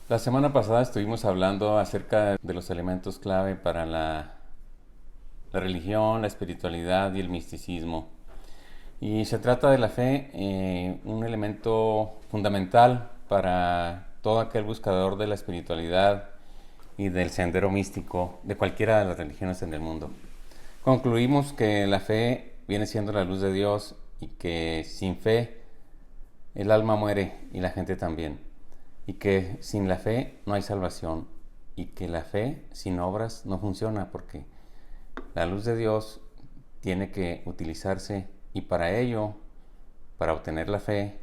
La semana pasada estuvimos hablando acerca de los elementos clave para la religión, la espiritualidad y el misticismo. Y se trata de la fe, un elemento fundamental para todo aquel buscador de la espiritualidad y del sendero místico de cualquiera de las religiones en el mundo. Concluimos que la fe viene siendo la luz de Dios y que sin fe el alma muere y la gente también. Y que sin la fe no hay salvación. Y que la fe sin obras no funciona porque la luz de Dios tiene que utilizarse y para ello, para obtener la fe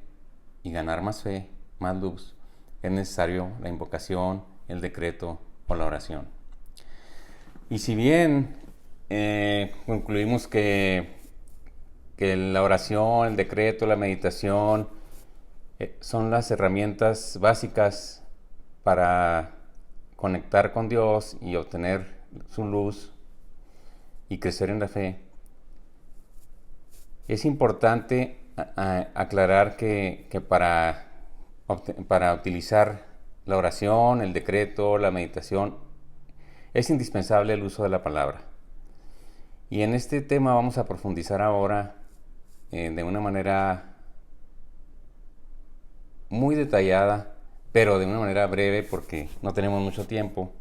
y ganar más fe, más luz, es necesario la invocación, el decreto o la oración. Y si bien concluimos que la oración, el decreto, la meditación son las herramientas básicas para conectar con Dios y obtener su luz y crecer en la fe, es importante aclarar que para utilizar la oración, el decreto, la meditación, es indispensable el uso de la palabra. Y en este tema vamos a profundizar ahora de una manera muy detallada, pero de una manera breve porque no tenemos mucho tiempo.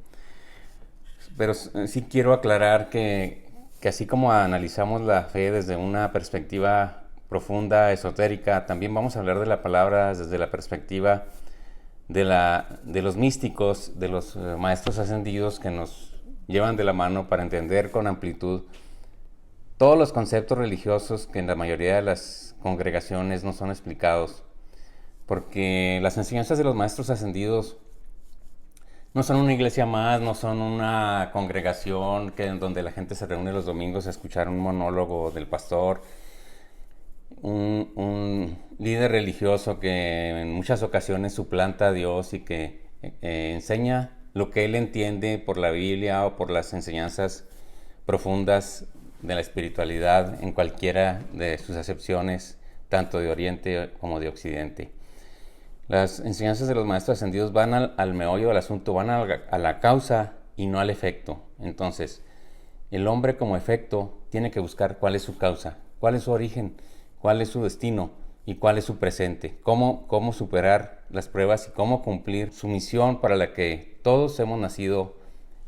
Pero sí quiero aclarar que así como analizamos la fe desde una perspectiva profunda, esotérica, también vamos a hablar de la palabra desde la perspectiva de los místicos, de los maestros ascendidos que nos llevan de la mano para entender con amplitud todos los conceptos religiosos que en la mayoría de las congregaciones no son explicados, porque las enseñanzas de los maestros ascendidos no son una iglesia más, no son una congregación donde la gente se reúne los domingos a escuchar un monólogo del pastor, un líder religioso que en muchas ocasiones suplanta a Dios y que enseña lo que él entiende por la Biblia o por las enseñanzas profundas de la espiritualidad en cualquiera de sus acepciones, tanto de Oriente como de Occidente. Las enseñanzas de los maestros ascendidos van al meollo del asunto, van a la causa y no al efecto. Entonces, el hombre como efecto tiene que buscar cuál es su causa, cuál es su origen, cuál es su destino y cuál es su presente, cómo superar las pruebas y cómo cumplir su misión para la que todos hemos nacido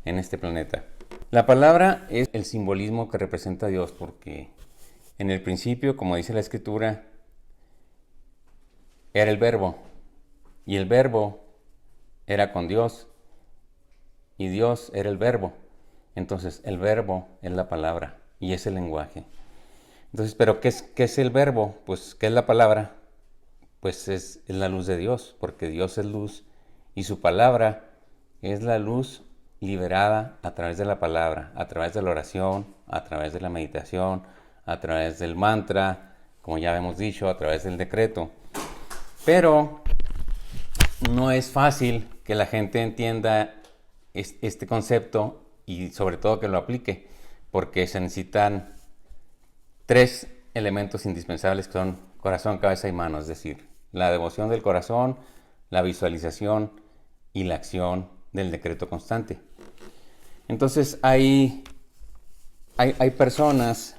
en este planeta. La palabra es el simbolismo que representa a Dios porque en el principio, como dice la Escritura, era el verbo. Y el verbo era con Dios y Dios era el verbo. Entonces el verbo es la palabra y es el lenguaje. Entonces, ¿pero qué es el verbo? Pues, ¿qué es la palabra? Pues es la luz de Dios, porque Dios es luz y su palabra es la luz liberada a través de la palabra, a través de la oración, a través de la meditación, a través del mantra, como ya hemos dicho, a través del decreto. Pero no es fácil que la gente entienda este concepto y sobre todo que lo aplique, porque se necesitan tres elementos indispensables que son corazón, cabeza y mano, es decir, la devoción del corazón, la visualización y la acción del decreto constante. Entonces hay personas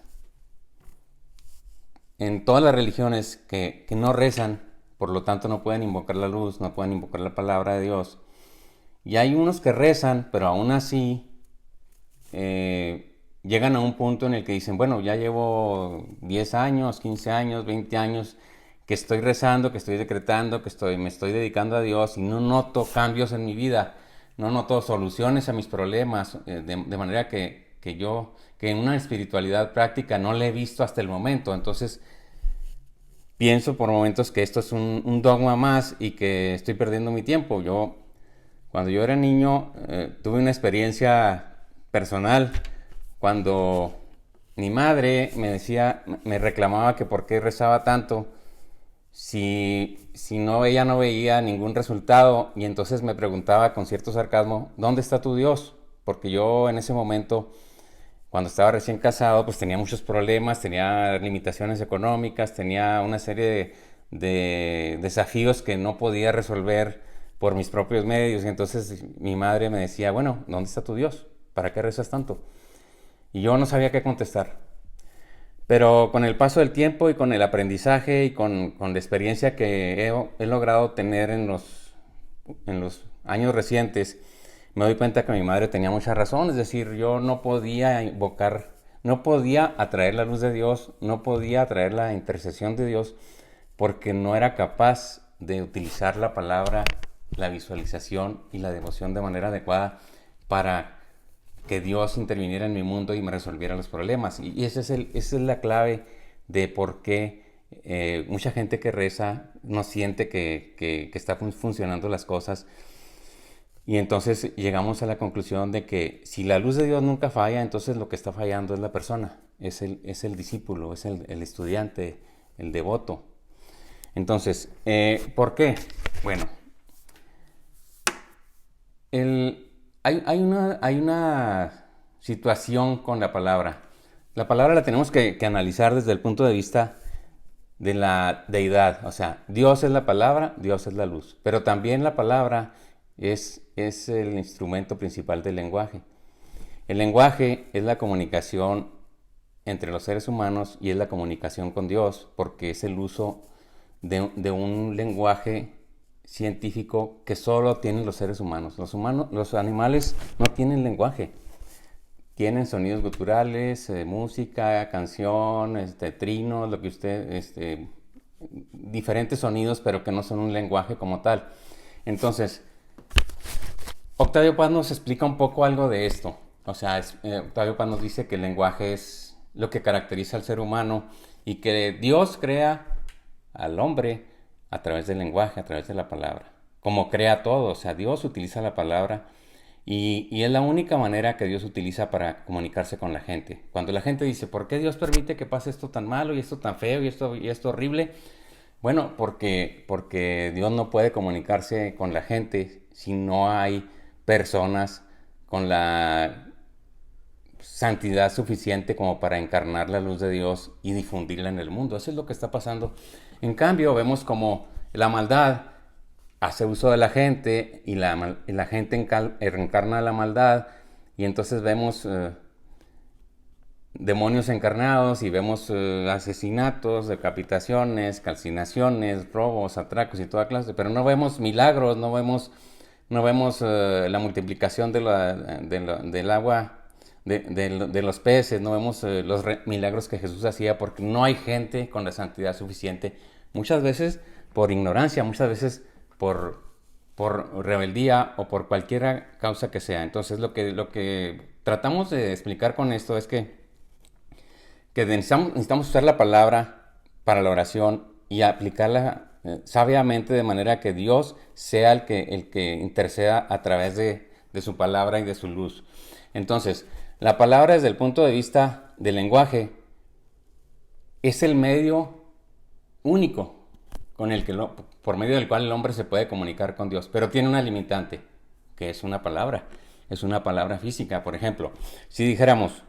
en todas las religiones que no rezan, por lo tanto no pueden invocar la luz, no pueden invocar la palabra de Dios. Y hay unos que rezan, pero aún así llegan a un punto en el que dicen, bueno, ya llevo 10 años, 15 años, 20 años que estoy rezando, que estoy decretando, me estoy dedicando a Dios y no noto cambios en mi vida, no noto soluciones a mis problemas, de manera que en una espiritualidad práctica no le he visto hasta el momento. Entonces pienso por momentos que esto es un dogma más y que estoy perdiendo mi tiempo. Cuando yo era niño, tuve una experiencia personal cuando mi madre me reclamaba que por qué rezaba tanto si ella no veía ningún resultado, y entonces me preguntaba con cierto sarcasmo, ¿dónde está tu Dios? Porque yo en ese momento, cuando estaba recién casado, pues tenía muchos problemas, tenía limitaciones económicas, tenía una serie de desafíos que no podía resolver por mis propios medios. Y entonces mi madre me decía, bueno, ¿dónde está tu Dios? ¿Para qué rezas tanto? Y yo no sabía qué contestar. Pero con el paso del tiempo y con el aprendizaje y con la experiencia que he logrado tener en los años recientes, me doy cuenta que mi madre tenía mucha razón. Es decir, yo no podía invocar, no podía atraer la luz de Dios, no podía atraer la intercesión de Dios, porque no era capaz de utilizar la palabra, la visualización y la devoción de manera adecuada para que Dios interviniera en mi mundo y me resolviera los problemas. Y esa es la clave de por qué mucha gente que reza no siente que está funcionando las cosas. Y entonces llegamos a la conclusión de que si la luz de Dios nunca falla, entonces lo que está fallando es la persona, es el discípulo, es el estudiante, el devoto. Entonces, ¿por qué? Bueno, hay una situación con la palabra. La palabra la tenemos que analizar desde el punto de vista de la deidad. O sea, Dios es la palabra, Dios es la luz. Pero también la palabra es el instrumento principal del lenguaje. El lenguaje es la comunicación entre los seres humanos y es la comunicación con Dios, porque es el uso de un lenguaje científico que solo tienen los seres humanos. Los animales no tienen lenguaje. Tienen sonidos guturales, música, canción, trinos, lo que usted, diferentes sonidos, pero que no son un lenguaje como tal. Entonces, Octavio Paz nos explica un poco algo de esto. O sea, Octavio Paz nos dice que el lenguaje es lo que caracteriza al ser humano y que Dios crea al hombre a través del lenguaje, a través de la palabra. Como crea todo, o sea, Dios utiliza la palabra y es la única manera que Dios utiliza para comunicarse con la gente. Cuando la gente dice, ¿por qué Dios permite que pase esto tan malo y esto tan feo y esto horrible? Bueno, porque Dios no puede comunicarse con la gente si no hay personas con la santidad suficiente como para encarnar la luz de Dios y difundirla en el mundo. Eso es lo que está pasando. En cambio, vemos como la maldad hace uso de la gente y la gente encarna la maldad y entonces vemos demonios encarnados y vemos asesinatos, decapitaciones, calcinaciones, robos, atracos y toda clase, pero no vemos milagros, no vemos la multiplicación del agua, de los peces, no vemos los milagros que Jesús hacía porque no hay gente con la santidad suficiente, muchas veces por ignorancia, muchas veces por rebeldía o por cualquier causa que sea. Entonces lo que tratamos de explicar con esto es que necesitamos usar la palabra para la oración y aplicarla sabiamente de manera que Dios sea el que interceda a través de su palabra y de su luz. Entonces, la palabra desde el punto de vista del lenguaje es el medio único por medio del cual el hombre se puede comunicar con Dios, pero tiene una limitante, que es una palabra física. Por ejemplo, si dijéramos,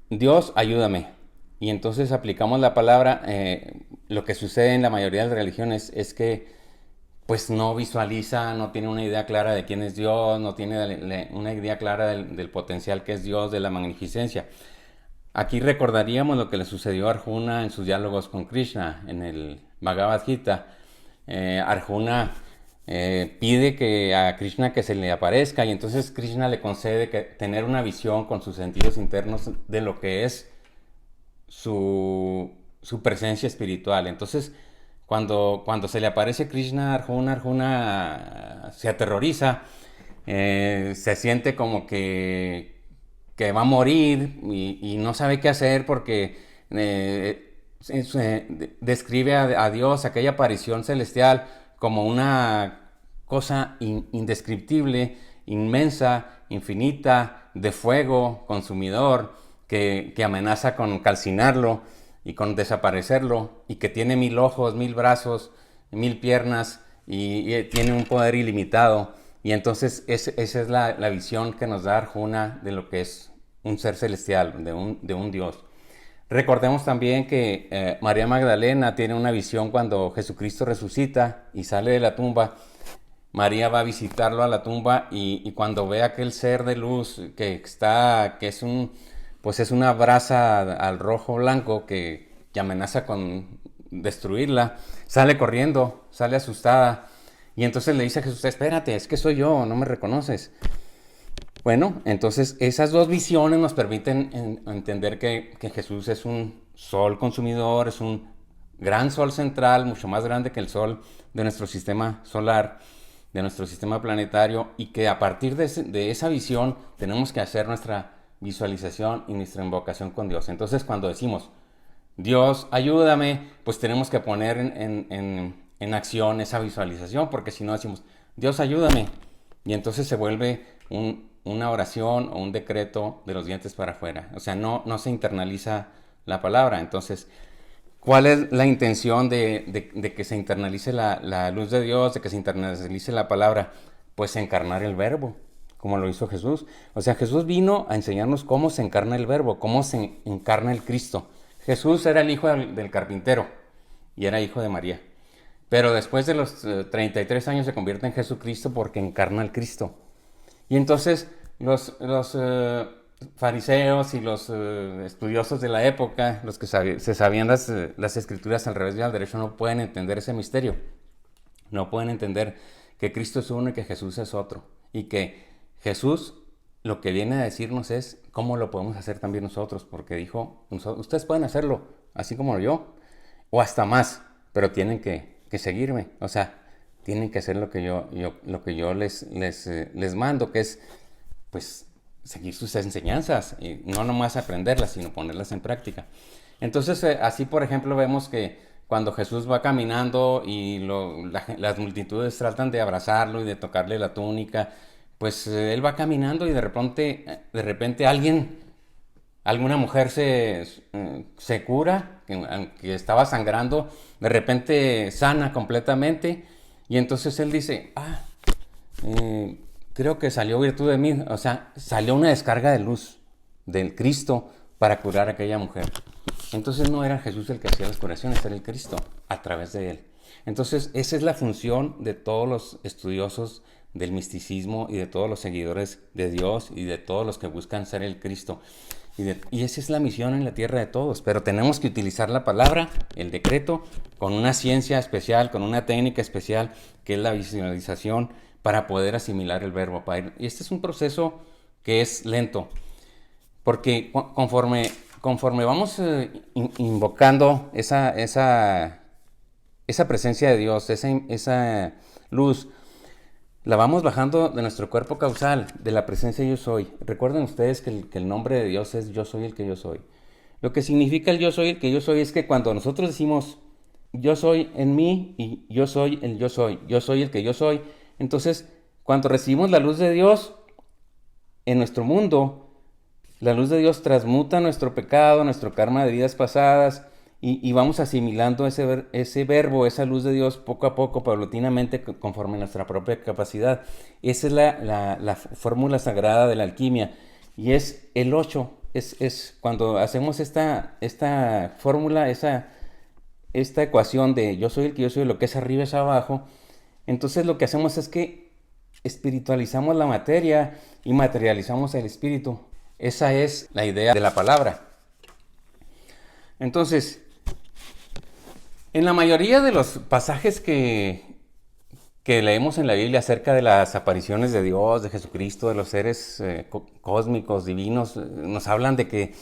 Dios, ayúdame. Y entonces aplicamos la palabra. Lo que sucede en la mayoría de las religiones es que pues no visualiza, no tiene una idea clara de quién es Dios, no tiene una idea clara del potencial que es Dios, de la magnificencia. Aquí recordaríamos lo que le sucedió a Arjuna en sus diálogos con Krishna en el Bhagavad Gita. Arjuna pide a Krishna que se le aparezca y entonces Krishna le concede tener una visión con sus sentidos internos de lo que es su presencia espiritual. Entonces, cuando se le aparece Krishna a Arjuna se aterroriza, se siente como que va a morir y no sabe qué hacer porque describe a Dios, aquella aparición celestial, como una cosa indescriptible, inmensa, infinita, de fuego, consumidor, que amenaza con calcinarlo y con desaparecerlo, y que tiene 1000 ojos, 1000 brazos, 1000 piernas, y tiene un poder ilimitado. Y entonces esa es la visión que nos da Arjuna de lo que es un ser celestial, de un Dios. Recordemos también que María Magdalena tiene una visión cuando Jesucristo resucita y sale de la tumba. María va a visitarlo a la tumba y cuando ve aquel ser de luz que es pues es una brasa al rojo blanco que amenaza con destruirla, sale corriendo, sale asustada y entonces le dice a Jesús: espérate, es que soy yo, no me reconoces. Bueno, entonces esas dos visiones nos permiten entender que Jesús es un sol consumidor, es un gran sol central, mucho más grande que el sol de nuestro sistema solar, de nuestro sistema planetario, y que a partir de esa visión tenemos que hacer nuestra visualización y nuestra invocación con Dios. Entonces, cuando decimos: Dios, ayúdame, pues tenemos que poner en acción esa visualización, porque si no decimos: Dios, ayúdame, y entonces se vuelve una oración o un decreto de los dientes para afuera. O sea, no se internaliza la palabra. Entonces, ¿cuál es la intención de que se internalice la luz de Dios, de que se internalice la palabra? Pues encarnar el verbo, como lo hizo Jesús. O sea, Jesús vino a enseñarnos cómo se encarna el verbo, cómo se encarna el Cristo. Jesús era el hijo del carpintero y era hijo de María. Pero después de los 33 años se convierte en Jesucristo porque encarna al Cristo. Y entonces los fariseos y los estudiosos de la época, los que se sabían las escrituras al revés y al derecho, no pueden entender ese misterio. No pueden entender que Cristo es uno y que Jesús es otro. Y que Jesús lo que viene a decirnos es cómo lo podemos hacer también nosotros. Porque dijo: ustedes pueden hacerlo así como yo, o hasta más, pero tienen que seguirme. O sea, tienen que hacer lo que yo les mando, que es, pues, seguir sus enseñanzas, y no nomás aprenderlas, sino ponerlas en práctica. Entonces, así, por ejemplo, vemos que cuando Jesús va caminando y las multitudes tratan de abrazarlo y de tocarle la túnica, pues él va caminando y de repente alguna mujer se cura, que estaba sangrando, de repente sana completamente. Y entonces él dice: creo que salió virtud de mí. O sea, salió una descarga de luz del Cristo para curar a aquella mujer. Entonces no era Jesús el que hacía las curaciones, era el Cristo a través de él. Entonces esa es la función de todos los estudiosos del misticismo y de todos los seguidores de Dios y de todos los que buscan ser el Cristo. Y esa es la misión en la tierra de todos, pero tenemos que utilizar la palabra, el decreto, con una ciencia especial, con una técnica especial, que es la visualización, para poder asimilar el verbo. Y este es un proceso que es lento, porque conforme vamos invocando esa presencia de Dios, esa luz, la vamos bajando de nuestro cuerpo causal, de la presencia yo soy. Recuerden ustedes que el nombre de Dios es yo soy el que yo soy. Lo que significa el yo soy el que yo soy es que cuando nosotros decimos yo soy en mí y yo soy el que yo soy, entonces cuando recibimos la luz de Dios en nuestro mundo, la luz de Dios transmuta nuestro pecado, nuestro karma de vidas pasadas, y vamos asimilando ese verbo, esa luz de Dios poco a poco, paulatinamente, conforme a nuestra propia capacidad. Esa es la fórmula sagrada de la alquimia, y es el 8. Es cuando hacemos esta fórmula, esta ecuación de yo soy el que yo soy, lo que es arriba es abajo. Entonces lo que hacemos es que espiritualizamos la materia y materializamos el espíritu. Esa es la idea de la palabra. Entonces, en la mayoría de los pasajes que leemos en la Biblia acerca de las apariciones de Dios, de Jesucristo, de los seres cósmicos, divinos, nos hablan de que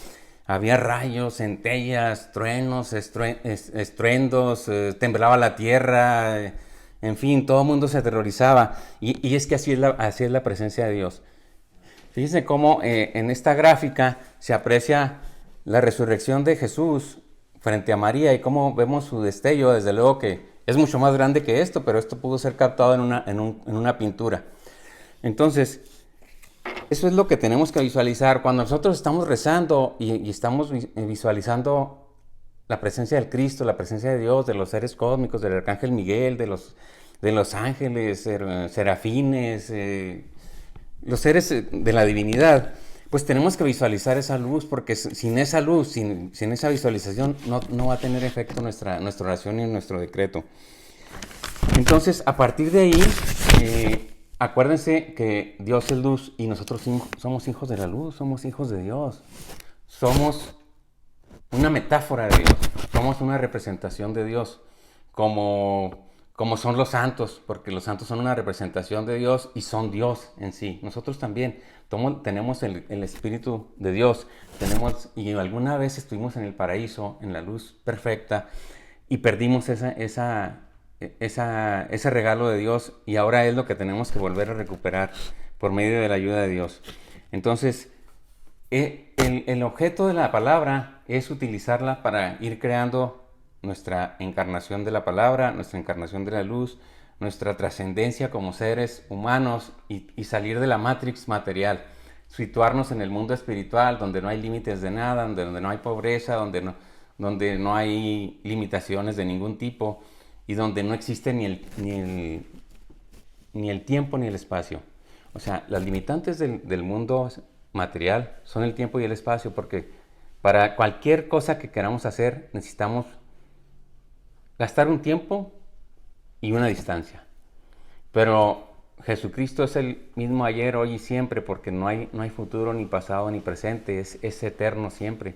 había rayos, centellas, truenos, estruendos, temblaba la tierra, en fin, todo el mundo se aterrorizaba. Y es que así es la presencia de Dios. Fíjense cómo en esta gráfica se aprecia la resurrección de Jesús frente a María y cómo vemos su destello. Desde luego que es mucho más grande que esto, pero esto pudo ser captado en una pintura. Entonces, eso es lo que tenemos que visualizar. Cuando nosotros estamos rezando y estamos visualizando la presencia del Cristo, la presencia de Dios, de los seres cósmicos, del arcángel Miguel, de los ángeles, serafines, los seres de la divinidad, Pues tenemos que visualizar esa luz, porque sin esa luz, sin esa visualización, no va a tener efecto nuestra oración y nuestro decreto. Entonces, a partir de ahí, acuérdense que Dios es luz y nosotros somos hijos de la luz, somos hijos de Dios. Somos una metáfora de Dios, somos una representación de Dios, como son los santos, porque los santos son una representación de Dios y son Dios en sí. Nosotros también tenemos el Espíritu de Dios, y alguna vez estuvimos en el paraíso, en la luz perfecta, y perdimos ese regalo de Dios, y ahora es lo que tenemos que volver a recuperar por medio de la ayuda de Dios. Entonces, el objeto de la palabra es utilizarla para ir creando nuestra encarnación de la palabra, nuestra encarnación de la luz, nuestra trascendencia como seres humanos y salir de la matrix material, situarnos en el mundo espiritual donde no hay límites de nada, donde no hay pobreza, donde no hay limitaciones de ningún tipo y donde no existe ni el tiempo ni el espacio. O sea, las limitantes del mundo material son el tiempo y el espacio, porque para cualquier cosa que queramos hacer necesitamos gastar un tiempo y una distancia. Pero Jesucristo es el mismo ayer, hoy y siempre, porque no hay futuro, ni pasado, ni presente, es eterno siempre.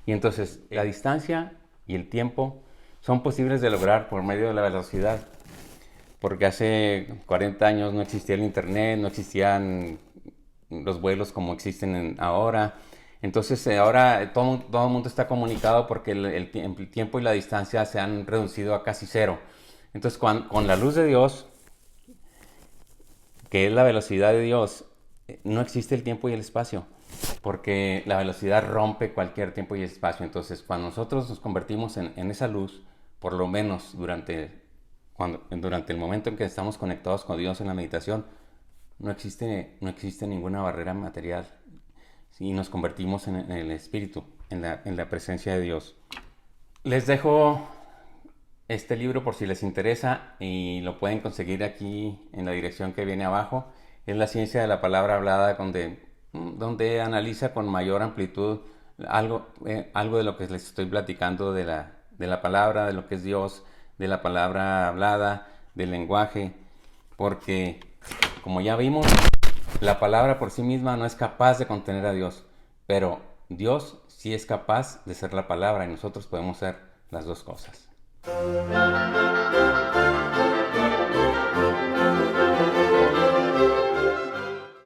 Y entonces la distancia y el tiempo son posibles de lograr por medio de la velocidad, porque hace 40 años no existía el internet, no existían los vuelos como existen ahora. Entonces ahora todo el mundo está comunicado porque el tiempo y la distancia se han reducido a casi cero. Entonces con la luz de Dios, que es la velocidad de Dios, no existe el tiempo y el espacio, porque la velocidad rompe cualquier tiempo y espacio. Entonces cuando nosotros nos convertimos en esa luz, por lo menos durante el momento en que estamos conectados con Dios en la meditación, no existe ninguna barrera material y nos convertimos en el espíritu, en la presencia de Dios. Les dejo este libro por si les interesa y lo pueden conseguir aquí en la dirección que viene abajo. Es La ciencia de la palabra hablada, donde analiza con mayor amplitud algo de lo que les estoy platicando de la palabra, de lo que es Dios, de la palabra hablada, del lenguaje, porque como ya vimos, la palabra por sí misma no es capaz de contener a Dios, pero Dios sí es capaz de ser la palabra y nosotros podemos ser las dos cosas.